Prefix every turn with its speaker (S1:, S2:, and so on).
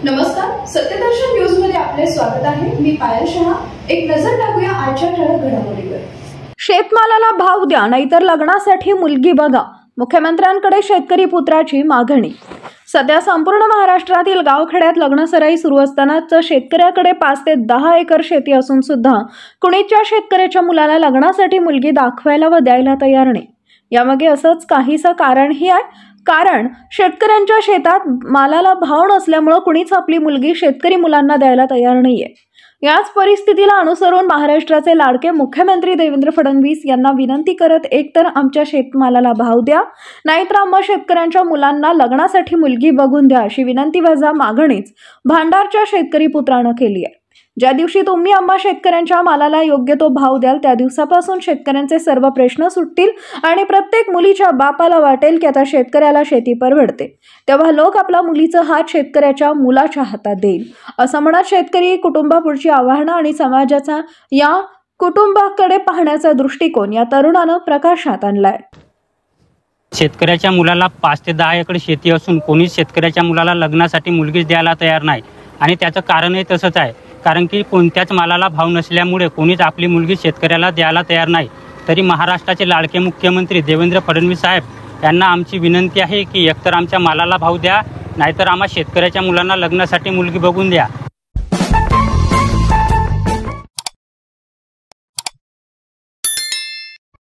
S1: नमस्कार, सत्यदर्शन न्यूज मध्ये आपले स्वागत आहे। मी पायल शहा। एक नजर टाकूया आजच्या ठळक घडामोडीवर।
S2: शेतमालाला भाव द्या नाहीतर लग्नासाठी मुलगी बघा, मुख्यमंत्र्यांकडे शेतकरी पुत्राची मागणी। सध्या संपूर्ण महाराष्ट्रातील गावखेड्यात लग्नसराई सुरू असतानाच शेतकऱ्याकडे 5 ते 10 एकर शेती असून सुद्धा कुणीच्या शेतकऱ्याच्या मुलाला लग्नासाठी मुलगी दाखवायला व द्यायला तयार नाही। यामागे असंच काहीसं कारणही आहे। कारण शेतकऱ्यांच्या शेतात मालाला भाव नसल्यामुळे कुणीच आपली मुलगी शेतकरी मुलांना द्यायला तयार नाहीये। याच परिस्थितीला अनुसरून महाराष्ट्राचे लाडके मुख्यमंत्री देवेंद्र फडणवीस यांना विनंती करत एकतर आमच्या शेतमालाला भाव द्या नाहीतर आम्हा शेतकऱ्यांच्या मुलांना लग्नासाठी मुलगी बघून द्या अशी विनंती वजा मागणीच भांडारच्या शेतकरी पुत्रानं केली आहे। ज्या दिवशी तुम्ही आम्हा शेतकऱ्यांच्या मालाला योग्य तो भाव द्याल त्या दिवसापासून शेतकऱ्यांचे सर्व प्रश्न सुटतील आणि प्रत्येक मुलीच्या बापाला वाटेल की आता शेतकऱ्याला शेती परवडते, तेव्हा लोक आपल्या मुलीचा हात शेतकऱ्याच्या मुलाच्या हातात देईल असं म्हणत शेतकरी कुटुंबापुढची आव्हानं आणि समाजाचा या कुटुंबाकडे पाहण्याचा दृष्टिकोन या तरुणानं प्रकाशात आणलाय।
S3: शेतकऱ्याच्या मुलाला 5 ते 10 एकर शेती असून कोणीच शेतकऱ्याच्या मुलाला लग्नासाठी मुलगी द्यायला तयार नाही आणि त्याचं कारणही तसंच आहे। कारण की कोणत्याच मालाला भाव नसल्यामुळे कोणीच आपली मुलगी शेतकऱ्याला द्यायला तयार नाही। तरी महाराष्ट्राचे लाडके मुख्यमंत्री देवेंद्र फडणवीस साहेब यांना आमची विनंती आहे की एकतर आमच्या मालाला भाव द्या नाहीतर आम्हा शेतकऱ्याच्या मुलांना लग्नासाठी मुलगी बघून द्या।